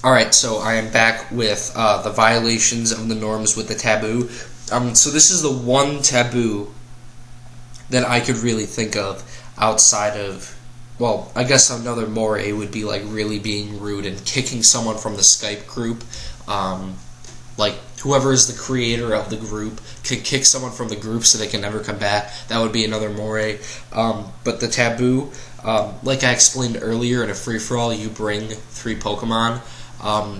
Alright, so I am back with the violations of the norms with the taboo. So this is the one taboo that I could really think of outside of, well, I guess another moray would be like really being rude and kicking someone from the Skype group. Like whoever is the creator of the group could kick someone from the group so they can never come back. That would be another moray. But the taboo, like I explained earlier, in a free-for-all you bring 3 Pokemon.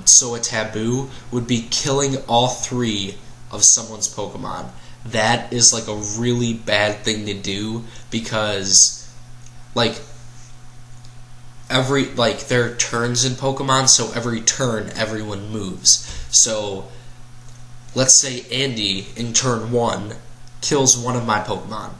So a taboo would be killing all 3 of someone's Pokemon. That is like a really bad thing to do because, like, there are turns in Pokemon, so every turn everyone moves. So let's say Andy in turn 1 kills one of my Pokemon.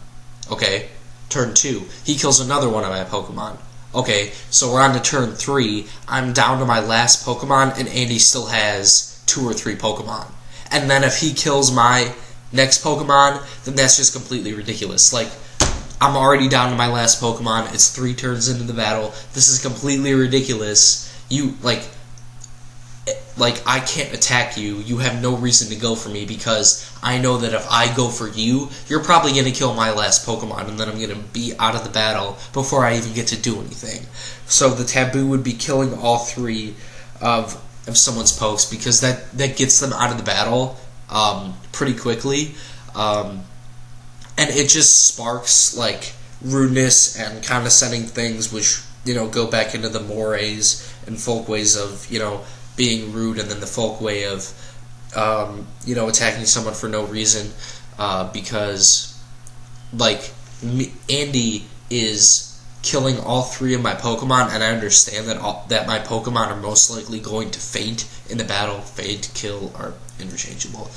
Okay, turn 2 he kills another one of my Pokemon. Okay, so we're on to turn 3. I'm down to my last Pokemon, and Andy still has 2 or 3 Pokemon. And then if he kills my next Pokemon, then that's just completely ridiculous. Like, I'm already down to my last Pokemon. It's 3 turns into the battle. This is completely ridiculous. You, like, I can't attack you. You have no reason to go for me because I know that if I go for you, you're probably going to kill my last Pokemon, and then I'm going to be out of the battle before I even get to do anything. So the taboo would be killing all 3 of someone's pokes because that gets them out of the battle pretty quickly. And it just sparks, like, rudeness and condescending things, which, go back into the mores and folk ways of, being rude, and then the folk way of, attacking someone for no reason, because, like, Andy is killing all 3 of my Pokemon, and I understand that my Pokemon are most likely going to faint in the battle. Faint, kill are interchangeable.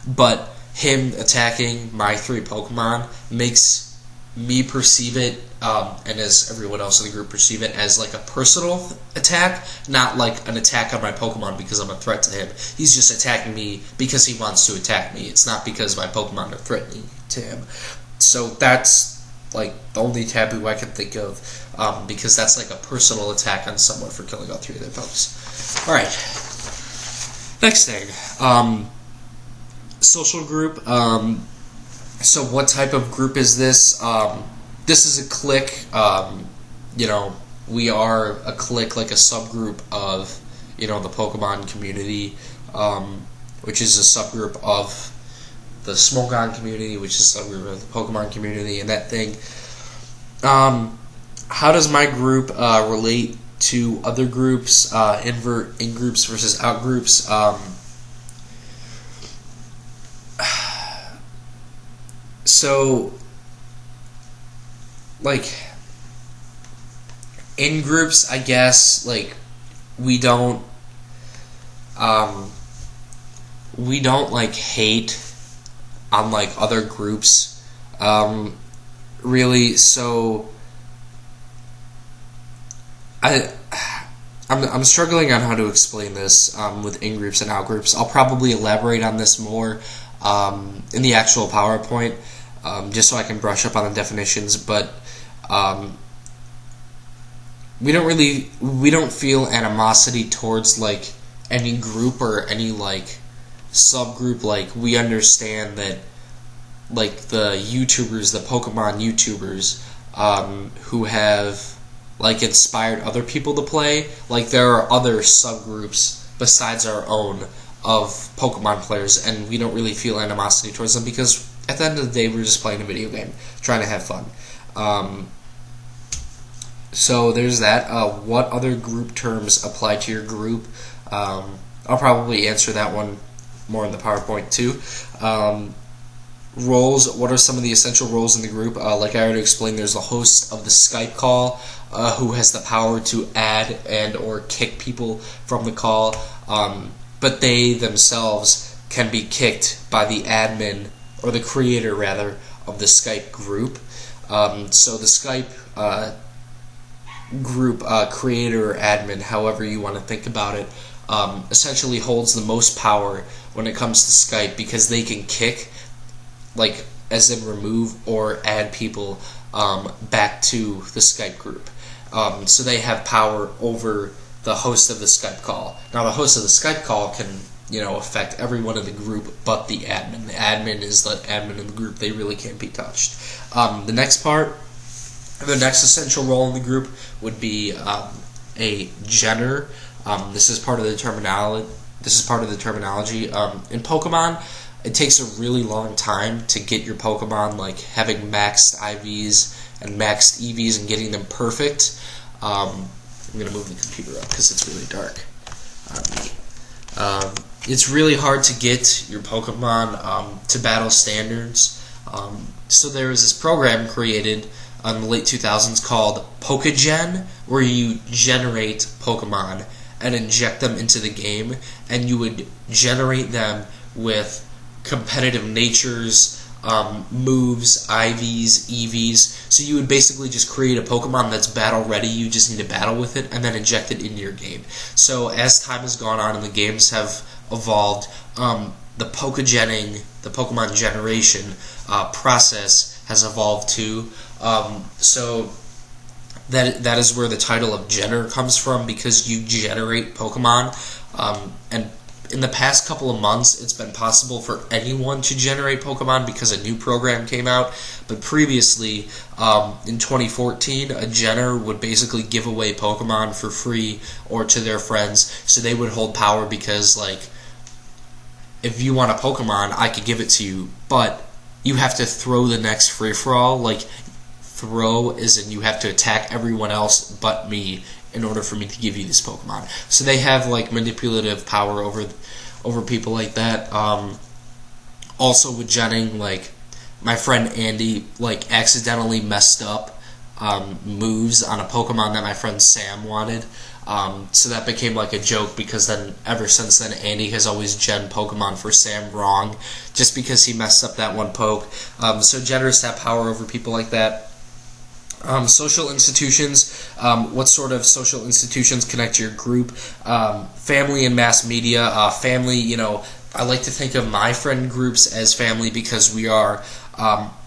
But him attacking my 3 Pokemon makes me perceive it, and as everyone else in the group perceive it, as like a personal attack, not like an attack on my Pokemon because I'm a threat to him. He's just attacking me because he wants to attack me. It's not because my Pokemon are threatening to him. So that's like the only taboo I can think of, because that's like a personal attack on someone for killing all 3 of their pokes. Alright. Next thing. Social group. So what type of group is this? This is a clique. We are a clique, like a subgroup of, the Pokemon community, which is a subgroup of the Smogon community, which is a subgroup of the Pokemon community, and that thing. How does my group relate to other groups, in-groups versus out-groups? So, like, in groups, I guess, like, we don't, like, hate on, like, other groups, really, so, I'm struggling on how to explain this, with in-groups and out-groups. I'll probably elaborate on this more, in the actual PowerPoint, just so I can brush up on the definitions, but we don't feel animosity towards, like, any group or any, like, subgroup. Like, we understand that, like, the YouTubers, the Pokemon YouTubers, who have, like, inspired other people to play, like, there are other subgroups besides our own of Pokemon players, and we don't really feel animosity towards them because at the end of the day, we're just playing a video game, trying to have fun. So there's that. What other group terms apply to your group? I'll probably answer that one more in the PowerPoint too. Roles. What are some of the essential roles in the group? Like I already explained, there's the host of the Skype call, who has the power to add and or kick people from the call, but they themselves can be kicked by the admin, or the creator, rather, of the Skype group. So the Skype group creator or admin, however you want to think about it, essentially holds the most power when it comes to Skype because they can kick, like, as in remove or add people back to the Skype group. So they have power over the host of the Skype call. Now, the host of the Skype call can, affect everyone in the group but the admin. The admin is the admin in the group. They really can't be touched. The next essential role in the group would be a Jenner. This is part of the terminology. In Pokemon, it takes a really long time to get your Pokemon, like having maxed IVs and maxed EVs and getting them perfect. I'm going to move the computer up because it's really dark on me. It's really hard to get your Pokemon to battle standards. So there was this program created in the late 2000s called PokeGen, where you generate Pokemon and inject them into the game, and you would generate them with competitive natures, moves, IVs, EVs. So you would basically just create a Pokemon that's battle ready. You just need to battle with it and then inject it into your game. So as time has gone on and the games have evolved, the Pokemon generation process has evolved too. So that is where the title of Jenner comes from, because you generate Pokemon. And in the past couple of months, it's been possible for anyone to generate Pokemon because a new program came out. But previously, in 2014, a Jenner would basically give away Pokemon for free or to their friends. So they would hold power because, like, if you want a Pokemon, I could give it to you, but you have to throw the next free-for-all. Like, throw as in you have to attack everyone else but me in order for me to give you this Pokemon. So they have, like, manipulative power over people like that. Also with Jenning, like, my friend Andy, like, accidentally messed up moves on a Pokemon that my friend Sam wanted. So that became like a joke, because then ever since then Andy has always gen Pokemon for Sam wrong, just because he messed up that one poke. So Jenners have power over people like that. Social institutions. What sort of social institutions connect to your group? Family and mass media. Family, I like to think of my friend groups as family because we are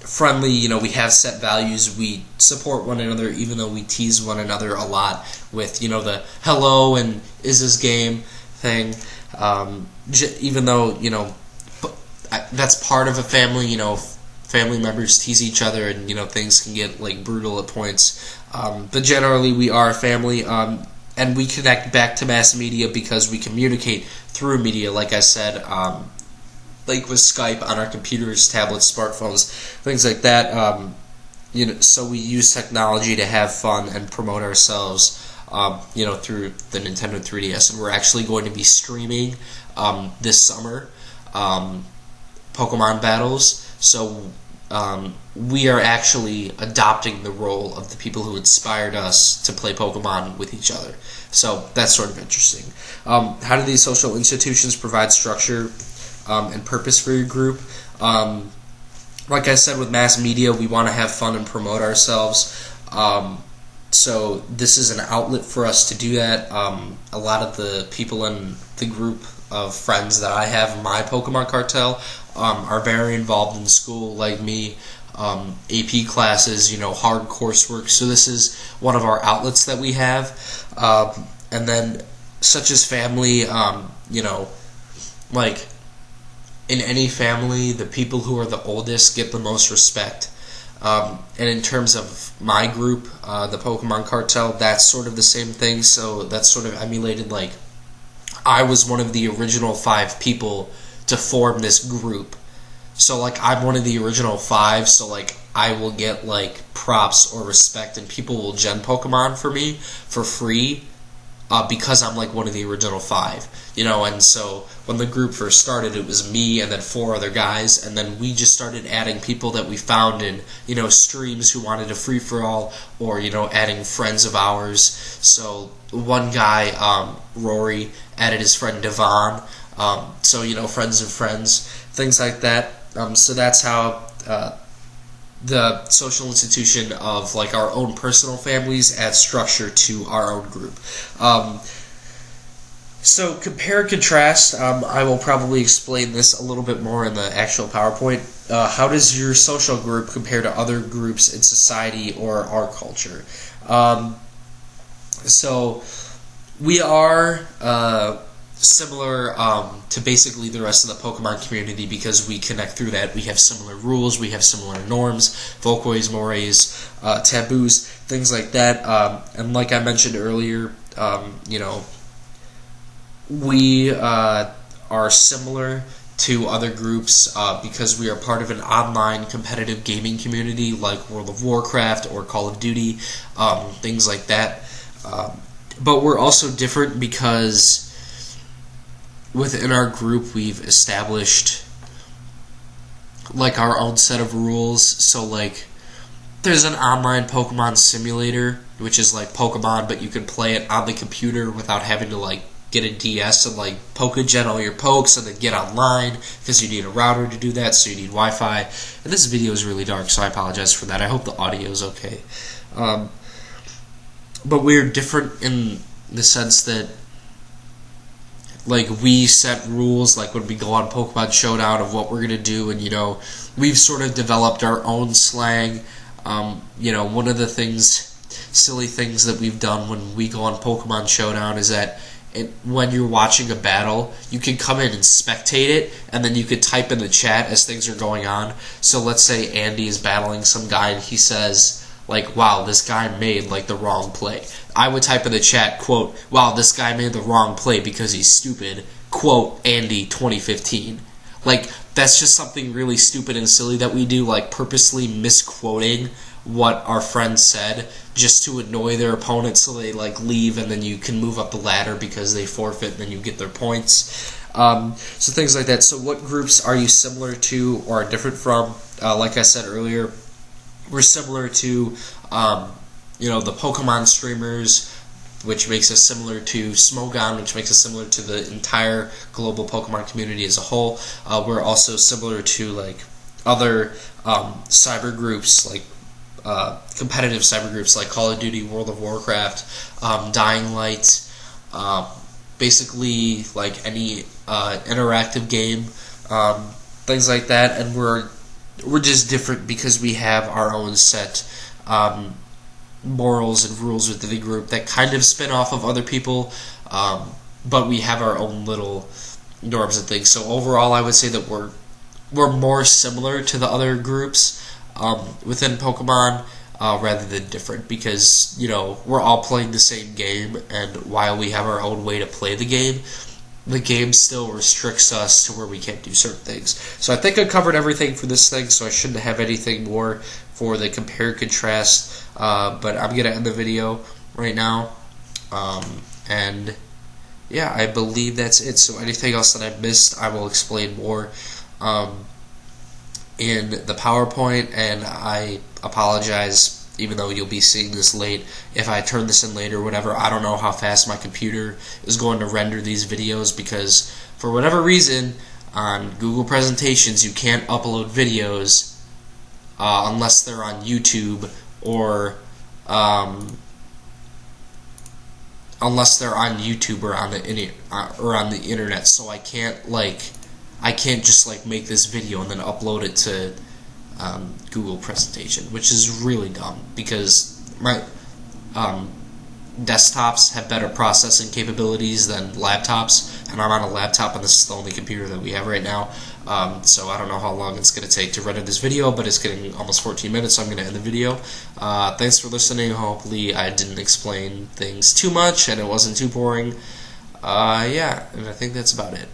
friendly. We have set values. We support one another, even though we tease one another a lot with, the hello and is this game thing. Even though, that's part of a family, family members tease each other and, things can get, like, brutal at points. But generally we are a family, and we connect back to mass media because we communicate through media, like I said, like with Skype on our computers, tablets, smartphones, things like that. So we use technology to have fun and promote ourselves, through the Nintendo 3DS. And we're actually going to be streaming this summer Pokemon battles. So we are actually adopting the role of the people who inspired us to play Pokemon with each other. So that's sort of interesting. How do these social institutions provide structure and purpose for your group? Like I said, with mass media, we want to have fun and promote ourselves. So this is an outlet for us to do that. A lot of the people in the group of friends that I have in my Pokemon cartel are very involved in school, like me. AP classes, hard coursework. So this is one of our outlets that we have. And then, such as family, like, in any family, the people who are the oldest get the most respect. And in terms of my group, the Pokemon Cartel, that's sort of the same thing. So that's sort of emulated, like, I was one of the original 5 people to form this group. So, like, I'm one of the original 5, so, like, I will get, like, props or respect, and people will gen Pokemon for me for free because I'm, like, one of the original 5. And so when the group first started, it was me and then 4 other guys, and then we just started adding people that we found in, streams who wanted a free-for-all, or, adding friends of ours. So one guy, Rory, added his friend Devon, so, friends of friends, things like that. So that's how the social institution of, like, our own personal families adds structure to our own group. So compare and contrast. I will probably explain this a little bit more in the actual PowerPoint. How does your social group compare to other groups in society or our culture? So We are similar to basically the rest of the Pokemon community because we connect through that. We have similar rules, we have similar norms, vocoys, mores, taboos, things like that. And like I mentioned earlier, we are similar to other groups because we are part of an online competitive gaming community like World of Warcraft or Call of Duty, things like that. But we're also different because within our group we've established like our own set of rules. So like there's an online Pokemon simulator, which is like Pokemon, but you can play it on the computer without having to like get a DS and like PokeGen all your pokes and then get online because you need a router to do that, so you need Wi-Fi. And this video is really dark, so I apologize for that. I hope the audio is okay. But we're different in the sense that like we set rules like when we go on Pokemon Showdown of what we're gonna do, and we've sort of developed our own slang. One of the silly things that we've done when we go on Pokemon Showdown is that when you're watching a battle, you can come in and spectate it, and then you could type in the chat as things are going on. So let's say Andy is battling some guy and he says like, wow, this guy made like the wrong play. I would type in the chat, quote, wow, this guy made the wrong play because he's stupid, quote, Andy 2015. Like, that's just something really stupid and silly that we do, like purposely misquoting what our friend said just to annoy their opponent so they like leave, and then you can move up the ladder because they forfeit and then you get their points. So things like that. So what groups are you similar to or different from? Like I said earlier, we're similar to the Pokemon streamers, which makes us similar to Smogon, which makes us similar to the entire global Pokemon community as a whole. We're also similar to like other cyber groups, like competitive cyber groups like Call of Duty, World of Warcraft, Dying Light, basically like any interactive game, things like that. And we're just different because we have our own set morals and rules within the group that kind of spin off of other people, but we have our own little norms and things. So overall, I would say that we're more similar to the other groups within Pokemon rather than different, because we're all playing the same game, and while we have our own way to play the game still restricts us to where we can't do certain things. So I think I covered everything for this thing, so I shouldn't have anything more for the compare and contrast, but I'm going to end the video right now, and yeah, I believe that's it. So anything else that I missed, I will explain more in the PowerPoint, and I apologize, even though you'll be seeing this late, if I turn this in later or whatever. I don't know how fast my computer is going to render these videos, because for whatever reason on Google Presentations you can't upload videos unless they're on YouTube or on the internet. So I can't just make this video and then upload it to Google Presentation, which is really dumb because my desktops have better processing capabilities than laptops, and I'm on a laptop and this is the only computer that we have right now. So I don't know how long it's going to take to render this video, but it's getting almost 14 minutes, so I'm going to end the video. Thanks for listening. Hopefully I didn't explain things too much and it wasn't too boring. Yeah, and I think that's about it.